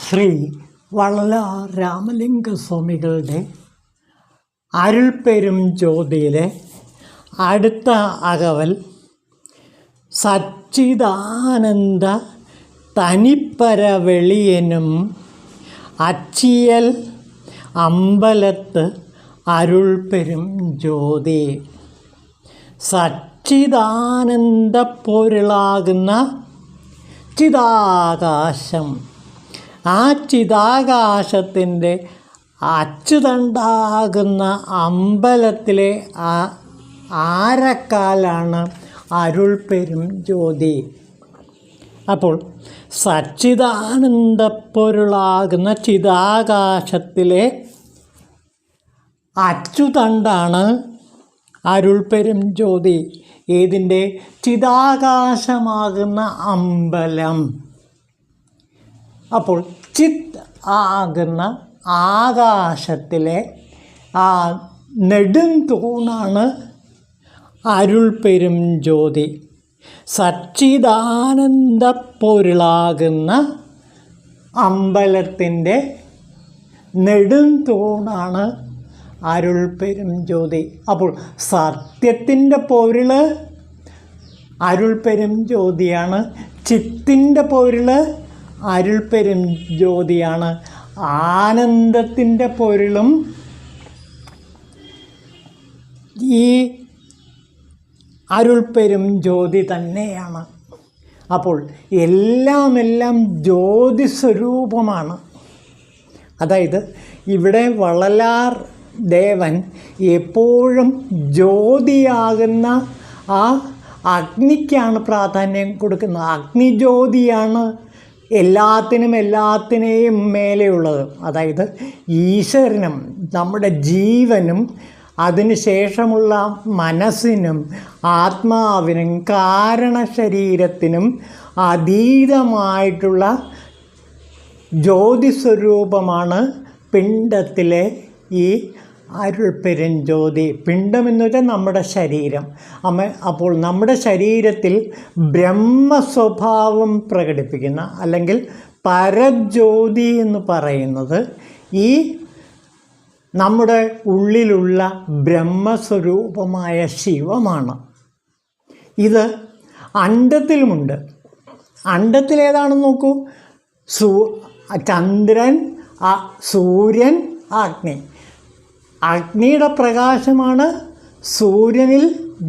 ശ്രീ വള്ളലാർ രാമലിംഗസ്വാമികളുടെ അരുൾപ്പെരും ജ്യോതിയിലെ അടുത്ത അകവൽ സച്ചിദാനന്ദ തനിപ്പര വെളിയനും അച്ചിയൽ അമ്പലത്ത് അരുൾപ്പെരും ജ്യോതി. സച്ചിദാനന്ദ പൊരുളാകുന്ന ചിദാകാശം, ആ ചിദാകാശത്തിൻ്റെ അച്ചുതണ്ടാകുന്ന അമ്പലത്തിലെ ആരക്കാലാണ് അരുൾപ്പെരും ജ്യോതി. അപ്പോൾ സച്ചിദാനന്ദ പൊരുളാകുന്ന ചിദാകാശത്തിലെ അച്ചുതണ്ടാണ് അരുൾപ്പെരും ജ്യോതി. ഇതിൻ്റെ ചിദാകാശമാകുന്ന അമ്പലം. അപ്പോൾ ചിത് ആകുന്ന ആകാശത്തിലെ ആ നെടും തൂണാണ് അരുൾപ്പെരും ജ്യോതി. സച്ചിദാനന്ദ പൊരുളാകുന്ന അമ്പലത്തിൻ്റെ നെടും തൂണാണ് അരുൾപ്പെരും ജ്യോതി. അപ്പോൾ സത്യത്തിൻ്റെ പൊരുൾ അരുൾപ്പെരും ജ്യോതിയാണ്, ചിത്തിൻ്റെ പൊരുൾ അരുൾപ്പെരും ജ്യോതിയാണ്, ആനന്ദത്തിൻ്റെ പൊരുളും ഈ അരുൾപ്പെരും ജ്യോതി തന്നെയാണ്. അപ്പോൾ എല്ലാം ജ്യോതി സ്വരൂപമാണ്. അതായത് ഇവിടെ വള്ളലാർ ദേവൻ എപ്പോഴും ജ്യോതിയാകുന്ന ആ അഗ്നിക്കാണ് പ്രാധാന്യം കൊടുക്കുന്നത്. അഗ്നിജ്യോതിയാണ് എല്ലാത്തിനെയും മേലെയുള്ളത്. അതായത് ഈശ്വരനും നമ്മുടെ ജീവനും അതിനുശേഷമുള്ള മനസ്സിനും ആത്മാവിനും കാരണശരീരത്തിനും അതീതമായിട്ടുള്ള ജ്യോതിസ്വരൂപമാണ് പിണ്ടത്തിലെ ഈ അരുൾപ്പെരും ജ്യോതി. പിണ്ടമെന്ന് വെച്ചാൽ നമ്മുടെ ശരീരം. അപ്പോൾ നമ്മുടെ ശരീരത്തിൽ ബ്രഹ്മസ്വഭാവം പ്രകടിപ്പിക്കുന്ന അല്ലെങ്കിൽ പരജ്യോതി എന്ന് പറയുന്നത് ഈ നമ്മുടെ ഉള്ളിലുള്ള ബ്രഹ്മസ്വരൂപമായ ശിവമാണ്. ഇത് അണ്ഡത്തിലുമുണ്ട്. അണ്ഡത്തിലേതാണെന്ന് നോക്കൂ. ചന്ദ്രൻ, സൂര്യൻ, അഗ്നി. അഗ്നിയുടെ പ്രകാശമാണ് സൂര്യനിൽ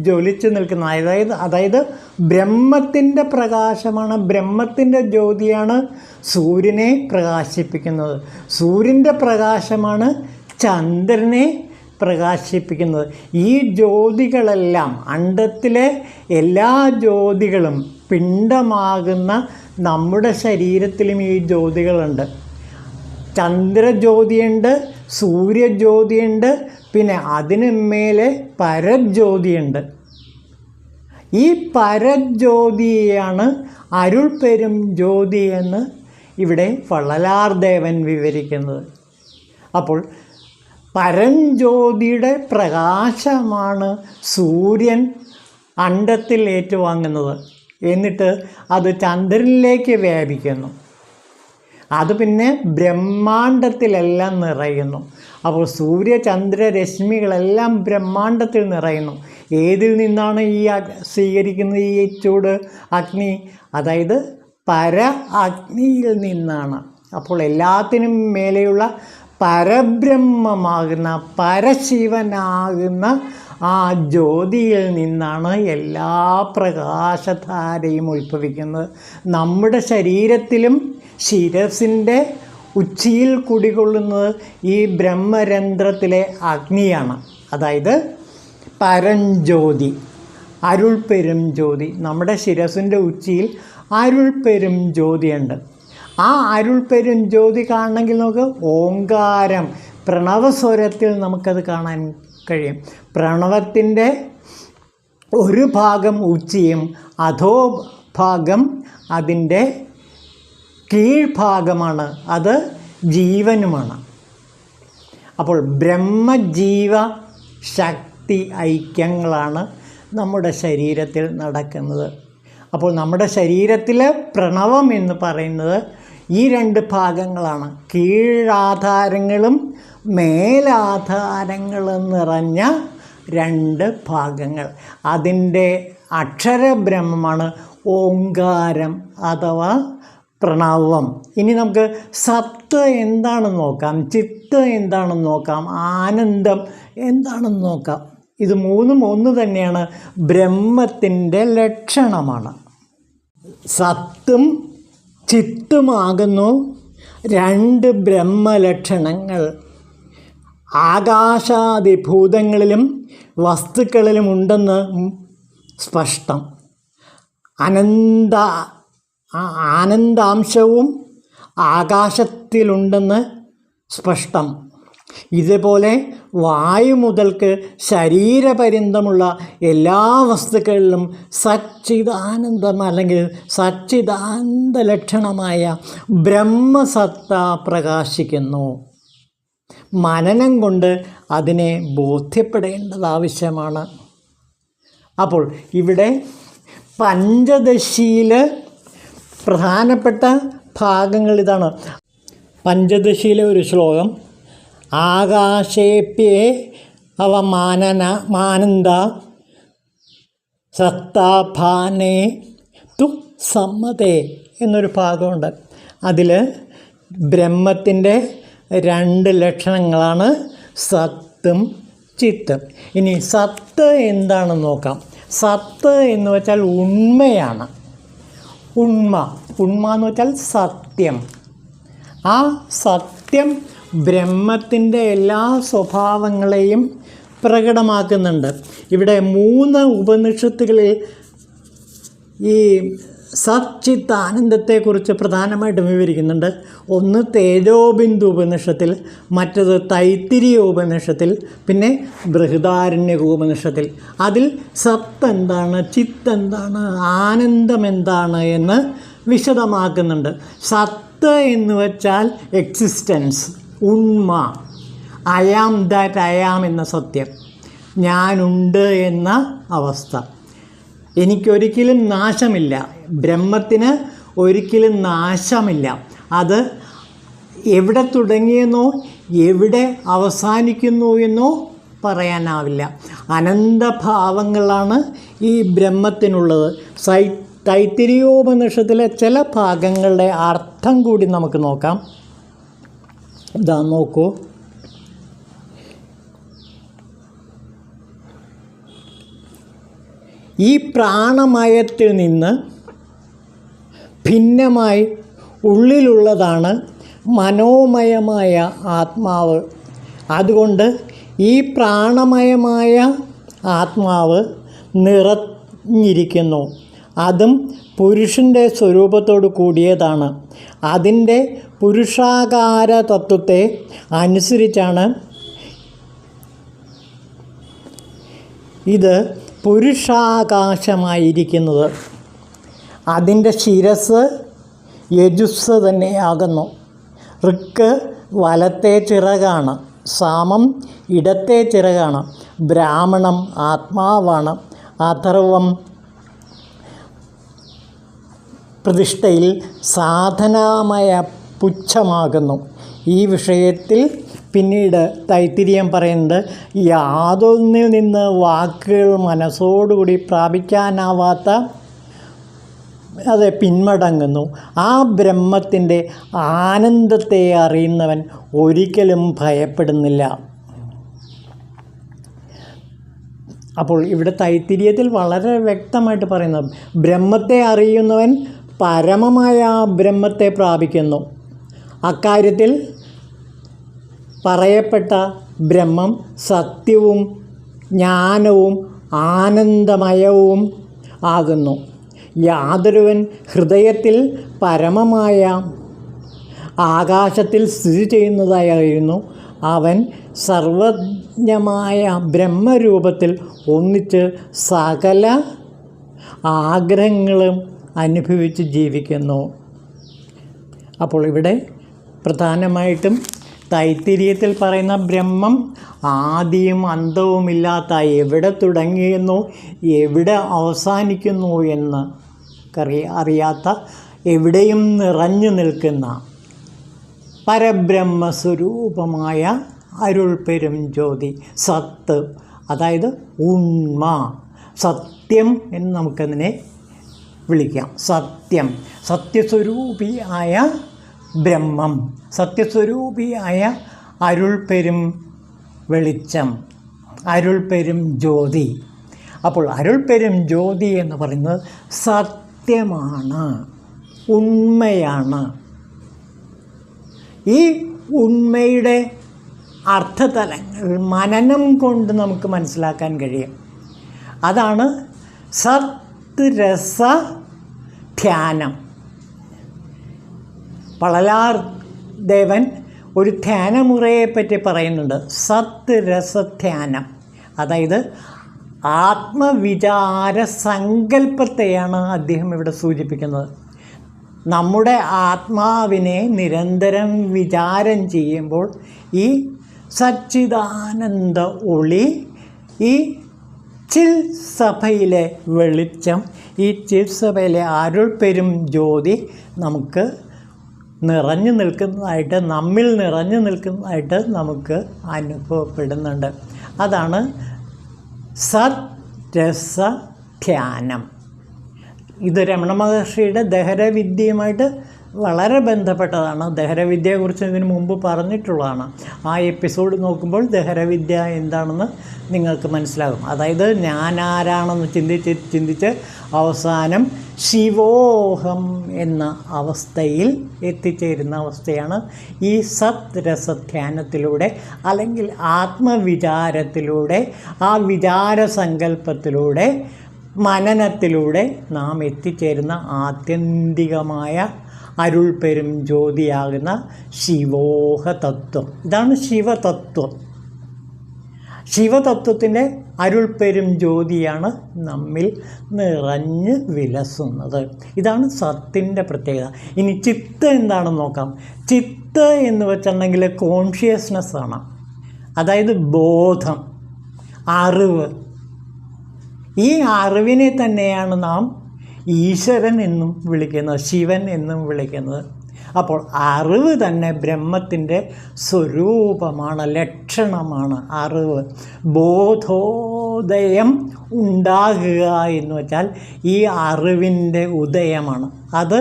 ജ്വലിച്ച് നിൽക്കുന്നത്. അതായത് ബ്രഹ്മത്തിൻ്റെ പ്രകാശമാണ്, ബ്രഹ്മത്തിൻ്റെ ജ്യോതിയാണ് സൂര്യനെ പ്രകാശിപ്പിക്കുന്നത്. സൂര്യൻ്റെ പ്രകാശമാണ് ചന്ദ്രനെ പ്രകാശിപ്പിക്കുന്നത്. ഈ ജ്യോതികളെല്ലാം, അണ്ഡത്തിലെ എല്ലാ ജ്യോതികളും പിണ്ഡമാകുന്ന നമ്മുടെ ശരീരത്തിലും ഈ ജ്യോതികളുണ്ട്. ചന്ദ്രജ്യോതിയുണ്ട്, സൂര്യജ്യോതിയുണ്ട്, പിന്നെ അതിന് മേലെ പരജ്യോതിയുണ്ട്. ഈ പരജ്യോതിയാണ് അരുൾപ്പെരും ജ്യോതി എന്ന് ഇവിടെ വള്ളലാർ ദേവൻ വിവരിക്കുന്നത്. അപ്പോൾ പരഞ്ജ്യോതിയുടെ പ്രകാശമാണ് സൂര്യൻ അണ്ഡത്തിൽ ഏറ്റുവാങ്ങുന്നത്. എന്നിട്ട് അത് ചന്ദ്രനിലേക്ക് വ്യാപിക്കുന്നു. അത് പിന്നെ ബ്രഹ്മാണ്ടത്തിലെല്ലാം നിറയുന്നു. അപ്പോൾ സൂര്യചന്ദ്ര രശ്മികളെല്ലാം ബ്രഹ്മാണ്ടത്തിൽ നിറയുന്നു. ഏതിൽ നിന്നാണ് ഈ സ്വീകരിക്കുന്നത് ഈ ചൂട്? അഗ്നി, അതായത് പര അഗ്നിയിൽ നിന്നാണ്. അപ്പോൾ എല്ലാത്തിനും മേലെയുള്ള പരബ്രഹ്മമാകുന്ന പരശിവനാകുന്ന ആ ജ്യോതിയിൽ നിന്നാണ് എല്ലാ പ്രകാശധാരയും ഉത്ഭവിക്കുന്നത്. നമ്മുടെ ശരീരത്തിലും ശിരസിൻ്റെ ഉച്ചിയിൽ കുടികൊള്ളുന്നത് ഈ ബ്രഹ്മരന്ധ്രത്തിലെ അഗ്നിയാണ്. അതായത് പരഞ്ജ്യോതി, അരുൾപ്പെരും ജ്യോതി. നമ്മുടെ ശിരസിൻ്റെ ഉച്ചിയിൽ അരുൾപ്പെരും ജ്യോതിയുണ്ട്. ആ അരുൾപ്പെരും ജ്യോതി കാണണമെങ്കിൽ നമുക്ക് ഓങ്കാരം, പ്രണവസ്വരത്തിൽ നമുക്കത് കാണാൻ കഴിയും. പ്രണവത്തിൻ്റെ ഒരു ഭാഗം ഉച്ചിയും അധോഭാഗം അതിൻ്റെ കീഴ്ഭാഗമാണ്, അത് ജീവനുമാണ്. അപ്പോൾ ബ്രഹ്മജീവ ശക്തി ഐക്യങ്ങളാണ് നമ്മുടെ ശരീരത്തിൽ നടക്കുന്നത്. അപ്പോൾ നമ്മുടെ ശരീരത്തിലെ പ്രണവം എന്ന് പറയുന്നത് ഈ രണ്ട് ഭാഗങ്ങളാണ്, കീഴാധാരങ്ങളും മേലാധാരങ്ങളും നിറഞ്ഞ രണ്ട് ഭാഗങ്ങൾ. അതിൻ്റെ അക്ഷരബ്രഹ്മമാണ് ഓങ്കാരം അഥവാ പ്രണവം. ഇനി നമുക്ക് സത്ത് എന്താണെന്ന് നോക്കാം, ചിത്ത് എന്താണെന്ന് നോക്കാം, ആനന്ദം എന്താണെന്ന് നോക്കാം. ഇത് മൂന്നും ഒന്ന് തന്നെയാണ്, ബ്രഹ്മത്തിൻ്റെ ലക്ഷണമാണ്. സത്തും ചിത്തുമാകുന്നു രണ്ട് ബ്രഹ്മലക്ഷണങ്ങൾ. ആകാശാദിഭൂതങ്ങളിലും വസ്തുക്കളിലും ഉണ്ടെന്ന് സ്പഷ്ടം. ആനന്ദാംശവും ആകാശത്തിലുണ്ടെന്ന് സ്പഷ്ടം. ഇതുപോലെ വായു മുതൽക്ക് ശരീരപര്യന്തമുള്ള എല്ലാ വസ്തുക്കളിലും സച്ചിദാനന്ദം അല്ലെങ്കിൽ സച്ചിദാനന്ദ ലക്ഷണമായ ബ്രഹ്മസത്ത പ്രകാശിക്കുന്നു. മനനം കൊണ്ട് അതിനെ ബോധ്യപ്പെടേണ്ടത് ആവശ്യമാണ്. അപ്പോൾ ഇവിടെ പഞ്ചദശിയിൽ പ്രധാനപ്പെട്ട ഭാഗങ്ങൾ ഇതാണ്. പഞ്ചദശിയിലെ ഒരു ശ്ലോകം, ആകാശേപ്യേ മാനന്ദ സത്താഭാനേ തു സമ്മതേ എന്നൊരു ഭാഗമുണ്ട്. അതിൽ ബ്രഹ്മത്തിൻ്റെ രണ്ട് ലക്ഷണങ്ങളാണ് സത്തും ചിത്തും. ഇനി സത്ത് എന്താണെന്ന് നോക്കാം. സത്ത് എന്ന് വെച്ചാൽ ഉണ്മയാണ്. ഉണ്മ എന്ന് വെച്ചാൽ സത്യം. ആ സത്യം ബ്രഹ്മത്തിൻ്റെ എല്ലാ സ്വഭാവങ്ങളെയും പ്രകടമാക്കുന്നുണ്ട്. ഇവിടെ 3 ഉപനിഷത്തുകളിൽ ഈ സച്ചിത്ത് ആനന്ദത്തെക്കുറിച്ച് പ്രധാനമായിട്ടും വിവരിക്കുന്നുണ്ട്. ഒന്ന് തേജോബിന്ദു ഉപനിഷത്തിൽ, മറ്റത് തൈത്തിരീയ ഉപനിഷത്തിൽ, പിന്നെ ബൃഹദാരണ്യക ഉപനിഷത്തിൽ. അതിൽ സത്ത് എന്താണ്, ചിത്ത് എന്താണ്, ആനന്ദം എന്താണ് എന്ന് വിശദമാക്കുന്നുണ്ട്. സത്ത് എന്ന് വെച്ചാൽ എക്സിസ്റ്റൻസ്, ഉണ്മ, അയാം ദാറ്റ് അയാം എന്ന സത്യം, ഞാനുണ്ട് എന്ന അവസ്ഥ. എനിക്കൊരിക്കലും നാശമില്ല, ബ്രഹ്മത്തിന് ഒരിക്കലും നാശമില്ല. അത് എവിടെ തുടങ്ങിയെന്നോ എവിടെ അവസാനിക്കുന്നു എന്നോ പറയാനാവില്ല. അനന്തഭാവങ്ങളാണ് ഈ ബ്രഹ്മത്തിനുള്ളത്. തൈത്തിരീയോപനിഷത്തിലെ ചില ഭാഗങ്ങളുടെ അർത്ഥം കൂടി നമുക്ക് നോക്കാം. ഇതാ നോക്കൂ. ഈ പ്രാണമയത്തിൽ നിന്ന് ഭിന്നമായി ഉള്ളിലുള്ളതാണ് മനോമയമായ ആത്മാവ്. അതുകൊണ്ട് ഈ പ്രാണമയമായ ആത്മാവ് നിറഞ്ഞിരിക്കുന്നു. അതും പുരുഷൻ്റെ സ്വരൂപത്തോട് കൂടിയതാണ്. അതിൻ്റെ പുരുഷാകാര തത്വത്തെ അനുസരിച്ചാണ് ഇത് പുരുഷാകാശമായിരിക്കുന്നത്. അതിൻ്റെ ശിരസ് യജുസ് തന്നെയാകുന്നു. ഋക്ക് വലത്തെ ചിറകാണ്, സാമം ഇടത്തെ ചിറകാണ്, ബ്രാഹ്മണം ആത്മാവാണ്, അഥർവം പ്രതിഷ്ഠയിൽ സാധനാമയ പുച്ഛമാകുന്നു. ഈ വിഷയത്തിൽ പിന്നീട് തൈത്തിരീയം പറയുന്നത്, യാതൊന്നിൽ നിന്ന് വാക്കുകൾ മനസ്സോടുകൂടി പ്രാപിക്കാനാവാത്ത അത് പിന്മടങ്ങുന്നു. ആ ബ്രഹ്മത്തിൻ്റെ ആനന്ദത്തെ അറിയുന്നവൻ ഒരിക്കലും ഭയപ്പെടുന്നില്ല. അപ്പോൾ ഇവിടെ തൈത്തിരീയത്തിൽ വളരെ വ്യക്തമായിട്ട് പറയുന്നത്, ബ്രഹ്മത്തെ അറിയുന്നവൻ പരമമായ ബ്രഹ്മത്തെ പ്രാപിക്കുന്നു. അക്കാര്യത്തിൽ പറയപ്പെട്ട ബ്രഹ്മം സത്യവും ജ്ഞാനവും ആനന്ദമയവും ആകുന്നു. യാതൊരുവൻ ഹൃദയത്തിൽ പരമമായ ആകാശത്തിൽ സ്ഥിതി ചെയ്യുന്നതായിരുന്നു അവൻ സർവജ്ഞമായ ബ്രഹ്മരൂപത്തിൽ ഒന്നിച്ച് സകല ആഗ്രഹങ്ങളും അനുഭവിച്ച് ജീവിക്കുന്നു. അപ്പോൾ ഇവിടെ പ്രധാനമായിട്ടും തൈത്തിരീയത്തിൽ പറയുന്ന ബ്രഹ്മം ആദിയും അന്തവുമില്ലാത്ത, എവിടെ തുടങ്ങിയെന്നോ എവിടെ അവസാനിക്കുന്നു എന്ന് അറിയാത്ത എവിടെയും നിറഞ്ഞു നിൽക്കുന്ന പരബ്രഹ്മസ്വരൂപമായ അരുൾപ്പെരും ജ്യോതി, സത്ത്, അതായത് ഉണ്മ, സത്യം എന്ന് നമുക്കതിനെ വിളിക്കാം. സത്യം, സത്യസ്വരൂപിയായ ബ്രഹ്മം, സത്യസ്വരൂപിയായ അരുൾപ്പെരും വെളിച്ചം, അരുൾപ്പെരും ജ്യോതി. അപ്പോൾ അരുൾപ്പെരും ജ്യോതി എന്ന് പറയുന്നത് സത്യമാണ്, ഉണ്മയാണ്. ഈ ഉണ്മയുടെ അർത്ഥതലങ്ങൾ മനനം കൊണ്ട് നമുക്ക് മനസ്സിലാക്കാൻ കഴിയും. അതാണ് സത് രസ ധ്യാനം. വള്ളലാർ ദേവൻ ഒരു ധ്യാനമുറയെപ്പറ്റി പറയുന്നുണ്ട്, സത് രസ ധ്യാനം. അതായത് ആത്മവിചാര സങ്കല്പത്തെയാണ് അദ്ദേഹം ഇവിടെ സൂചിപ്പിക്കുന്നത്. നമ്മുടെ ആത്മാവിനെ നിരന്തരം വിചാരം ചെയ്യുമ്പോൾ ഈ സച്ചിദാനന്ദ ഒളി, ഈ ചിൽ സഭയിലെ വെളിച്ചം, ഈ ചിൽ സഭയിലെ അരുൾപ്പെരും ജ്യോതി നമുക്ക് നിറഞ്ഞു നിൽക്കുന്നതായിട്ട്, നമ്മിൽ നിറഞ്ഞു നിൽക്കുന്നതായിട്ട് നമുക്ക് അനുഭവപ്പെടുന്നുണ്ട്. അതാണ് സത് രസ ധ്യാനം. ഇത് രമണ മഹർഷിയുടെ ദഹരവിദ്യയുമായിട്ട് വളരെ ബന്ധപ്പെട്ടതാണ്. ദഹരവിദ്യയെക്കുറിച്ച് ഇതിനു മുമ്പ് പറഞ്ഞിട്ടുള്ളതാണ്. ആ എപ്പിസോഡ് നോക്കുമ്പോൾ ദഹരവിദ്യ എന്താണെന്ന് നിങ്ങൾക്ക് മനസ്സിലാകും. അതായത് ഞാനാരാണെന്ന് ചിന്തിച്ച് അവസാനം ശിവോഹം എന്ന അവസ്ഥയിൽ എത്തിച്ചേരുന്ന അവസ്ഥയാണ് ഈ സത് രസധ്യാനത്തിലൂടെ, അല്ലെങ്കിൽ ആത്മവിചാരത്തിലൂടെ, ആ വിചാരസങ്കല്പത്തിലൂടെ, മനനത്തിലൂടെ നാം എത്തിച്ചേരുന്ന ആത്യന്തികമായ അരുൾപ്പെരും ജ്യോതിയാകുന്ന ശിവോഹ തത്വം. ഇതാണ് ശിവതത്വം. ശിവതത്വത്തിൻ്റെ അരുൾപ്പെരും ജ്യോതിയാണ് നമ്മിൽ നിറഞ്ഞ് വിലസുന്നത്. ഇതാണ് സത്തിൻ്റെ പ്രത്യേകത. ഇനി ചിത്ത് എന്താണെന്ന് നോക്കാം. ചിത്ത് എന്ന് വെച്ചിട്ടുണ്ടെങ്കിൽ കോൺഷ്യസ്നെസ്സാണ്, അതായത് ബോധം, അറിവ്. ഈ അറിവിനെ തന്നെയാണ് നാം ഈശ്വരൻ എന്നും വിളിക്കുന്നത്, ശിവൻ എന്നും വിളിക്കുന്നത്. അപ്പോൾ അറിവ് തന്നെ ബ്രഹ്മത്തിൻ്റെ സ്വരൂപമാണ്, ലക്ഷണമാണ് അറിവ്. ബോധോദയം ഉണ്ടാകുക എന്ന് വെച്ചാൽ ഈ അറിവിൻ്റെ ഉദയമാണ്. അത്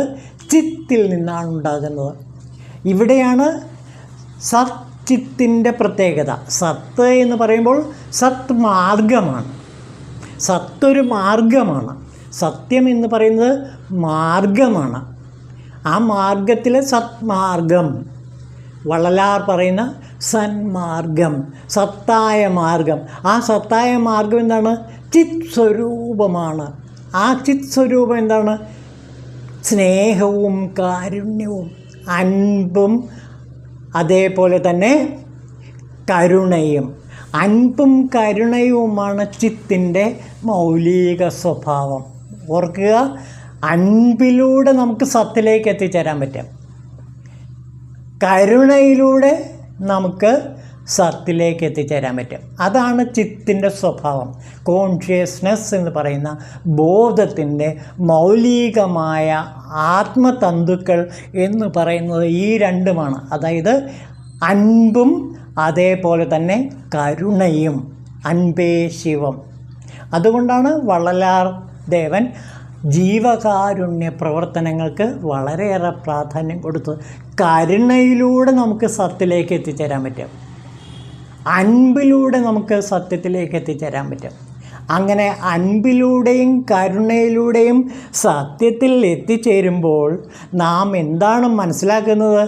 ചിത്തിൽ നിന്നാണ് ഉണ്ടാകുന്നത്. ഇവിടെയാണ് സച്ചിത്തിൻ്റെ പ്രത്യേകത. സത്ത് എന്ന് പറയുമ്പോൾ സത് മാർഗമാണ്. സത്തൊരു മാർഗമാണ്. സത്യം എന്ന് പറയുന്നത് മാർഗമാണ്. ആ മാർഗത്തിലെ സത്മാർഗം, വള്ളലാർ പറയുന്ന സന്മാർഗം, സത്തായ മാർഗം. ആ സത്തായ മാർഗം എന്താണ്? ചിത് സ്വരൂപമാണ്. ആ ചിത് സ്വരൂപം എന്താണ്? സ്നേഹവും കാരുണ്യവും അൻപും അതേപോലെ തന്നെ കരുണയും. അൻപും കരുണയുമാണ് ചിത്തിൻ്റെ മൗലിക സ്വഭാവം. ഓർക്കുക, അൻപിലൂടെ നമുക്ക് സത്തിലേക്ക് എത്തിച്ചേരാൻ പറ്റും, കരുണയിലൂടെ നമുക്ക് സത്തിലേക്ക് എത്തിച്ചേരാൻ പറ്റും. അതാണ് ചിത്തിൻ്റെ സ്വഭാവം. കോൺഷ്യസ്നെസ് എന്ന് പറയുന്ന ബോധത്തിൻ്റെ മൗലികമായ ആത്മതന്തുക്കൾ എന്ന് പറയുന്നത് ഈ രണ്ടുമാണ്. അതായത് അൻപും അതേപോലെ തന്നെ കരുണയും. അൻപേ ശിവം. അതുകൊണ്ടാണ് വള്ളലാർ ദേവൻ ജീവകാരുണ്യ പ്രവർത്തനങ്ങൾക്ക് വളരെയേറെ പ്രാധാന്യം കൊടുത്തു. കരുണയിലൂടെ നമുക്ക് സത്യത്തിലേക്ക് എത്തിച്ചേരാൻ പറ്റും, അൻപിലൂടെ നമുക്ക് സത്യത്തിലേക്ക് എത്തിച്ചേരാൻ പറ്റും. അങ്ങനെ അൻപിലൂടെയും കരുണയിലൂടെയും സത്യത്തിൽ എത്തിച്ചേരുമ്പോൾ നാം എന്താണ് മനസ്സിലാക്കുന്നത്?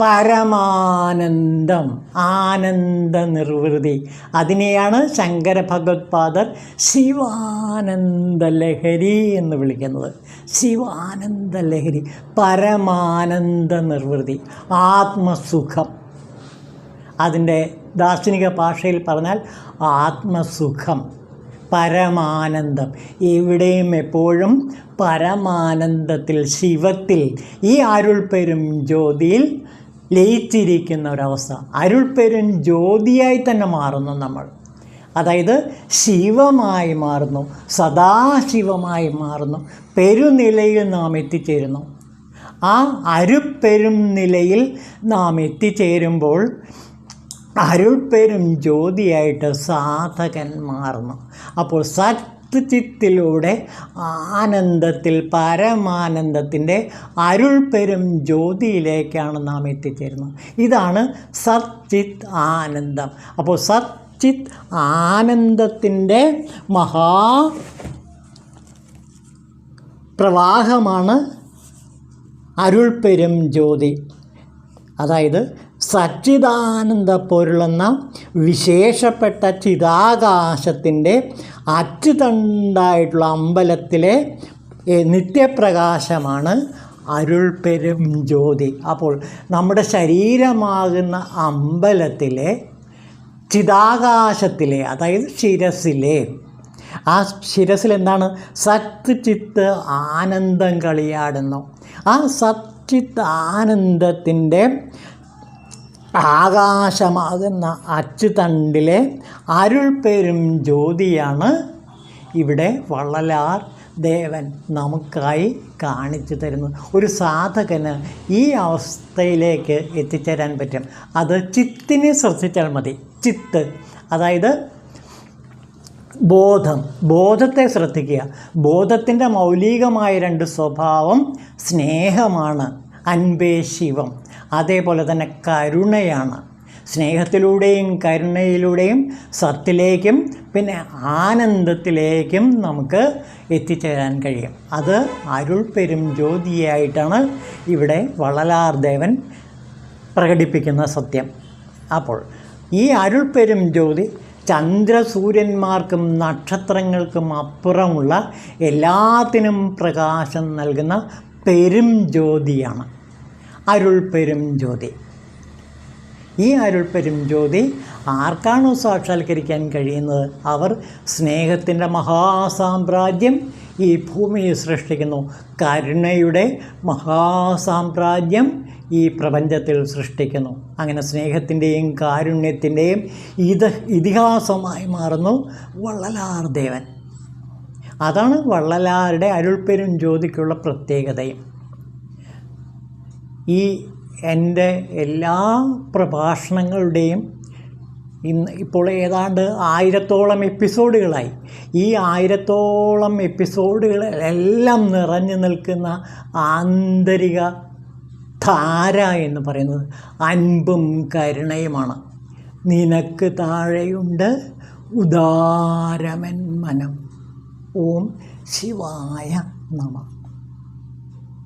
പരമാനന്ദം, ആനന്ദ നിർവൃതി. അതിനെയാണ് ശങ്കര ഭഗവത്പാദർ ശിവാനന്ദ ലഹരി എന്ന് വിളിക്കുന്നത്. ശിവാനന്ദ ലഹരി, പരമാനന്ദ നിർവൃതി, ആത്മസുഖം. അതിൻ്റെ ദാർശനിക ഭാഷയിൽ പറഞ്ഞാൽ ആത്മസുഖം, പരമാനന്ദം. എവിടെയും എപ്പോഴും പരമാനന്ദത്തിൽ, ശിവത്തിൽ, ഈ അരുൾപ്പെരും ജ്യോതിയിൽ ലയിച്ചിരിക്കുന്ന ഒരവസ്ഥ. അരുൾപ്പെരും ജ്യോതിയായി തന്നെ മാറുന്നു നമ്മൾ. അതായത് ശിവമായി മാറുന്നു, സദാശിവമായി മാറുന്നു. പെരുനിലയിൽ നാം എത്തിച്ചേരുന്നു. ആ അരുൾപ്പെരും നിലയിൽ നാം എത്തിച്ചേരുമ്പോൾ അരുൾപ്പെരും ജ്യോതിയായിട്ട് സാധകൻ മാറുന്നു. അപ്പോൾ സത്ചിത്തിലൂടെ ആനന്ദത്തിൽ പരമാനന്ദത്തിൻ്റെ അരുൾപ്പെരും ജ്യോതിയിലേക്കാണ് നാം എത്തിച്ചേരുന്നത്. ഇതാണ് സച്ചിത് ആനന്ദം. അപ്പോൾ സച്ചിത് ആനന്ദത്തിൻ്റെ പ്രവാഹമാണ് അരുൾപ്പെരും ജ്യോതി. അതായത് സച്ചിദാനന്ദ പൊരുളെന്ന വിശേഷപ്പെട്ട ചിതാകാശത്തിൻ്റെ അച്ചുതണ്ടായിട്ടുള്ള അമ്പലത്തിലെ നിത്യപ്രകാശമാണ് അരുൾപ്പെരും ജ്യോതി. അപ്പോൾ നമ്മുടെ ശരീരമാകുന്ന അമ്പലത്തിലെ ചിതാകാശത്തിലെ, അതായത് ശിരസിലെ, ആ ശിരസിൽ എന്താണ്? സത്ത് ചിത്ത് ആനന്ദം കളിയാടുന്നു. ആ സച്ചിത്ത് ആനന്ദത്തിൻ്റെ ആകാശമാകുന്ന അച്ചുതണ്ടിലെ അരുൾപ്പെരും ജ്യോതിയാണ് ഇവിടെ വള്ളലാർ ദേവൻ നമുക്കായി കാണിച്ചു തരുന്നത്. ഒരു സാധകന് ഈ അവസ്ഥയിലേക്ക് എത്തിച്ചേരാൻ പറ്റും. അത് ചിത്തിനെ ശ്രദ്ധിച്ചാൽ മതി. ചിത്ത് അതായത് ബോധത്തെ ശ്രദ്ധിക്കുക. ബോധത്തിൻ്റെ മൗലികമായ രണ്ട് സ്വഭാവം സ്നേഹമാണ്, അൻപേ ശിവം. അതേപോലെ തന്നെ കരുണയാണ്. സ്നേഹത്തിലൂടെയും കരുണയിലൂടെയും സത്തിലേക്കും പിന്നെ ആനന്ദത്തിലേക്കും നമുക്ക് എത്തിച്ചേരാൻ കഴിയും. അത് അരുൾപ്പെരും ജ്യോതിയായിട്ടാണ് ഇവിടെ വള്ളലാർ ദേവൻ പ്രകടിപ്പിക്കുന്ന സത്യം. അപ്പോൾ ഈ അരുൾപ്പെരും ജ്യോതി ചന്ദ്രസൂര്യന്മാർക്കും നക്ഷത്രങ്ങൾക്കും അപ്പുറമുള്ള എല്ലാത്തിനും പ്രകാശം നൽകുന്ന പെരും ജ്യോതിയാണ് അരുൾപ്പെരും ജ്യോതി. ഈ അരുൾപ്പെരും ജ്യോതി ആർക്കാണോ സാക്ഷാത്കരിക്കാൻ കഴിയുന്നത് അവർ സ്നേഹത്തിൻ്റെ മഹാസാമ്രാജ്യം ഈ ഭൂമിയിൽ സൃഷ്ടിക്കുന്നു. കരുണയുടെ മഹാസാമ്രാജ്യം ഈ പ്രപഞ്ചത്തിൽ സൃഷ്ടിക്കുന്നു. അങ്ങനെ സ്നേഹത്തിൻ്റെയും കാരുണ്യത്തിൻ്റെയും ഇതിഹാസമായി മാറുന്നു വള്ളലാർ ദേവൻ. അതാണ് വള്ളലാരുടെ അരുൾപ്പെരും ജ്യോതിക്കുള്ള പ്രത്യേകതയും. ഈ എൻ്റെ എല്ലാ പ്രഭാഷണങ്ങളുടെയും ഇപ്പോൾ ഏതാണ്ട് 1000-ഓളം എപ്പിസോഡുകളായി. ഈ 1000-ഓളം എപ്പിസോഡുകളെല്ലാം നിറഞ്ഞു നിൽക്കുന്ന ആന്തരിക ധാര എന്ന് പറയുന്നത് അൻപും കരുണയുമാണ്. നിനക്ക് താഴെയുണ്ട് ഉദാരമൻ മനം. ഓം ശിവായ നമഃ.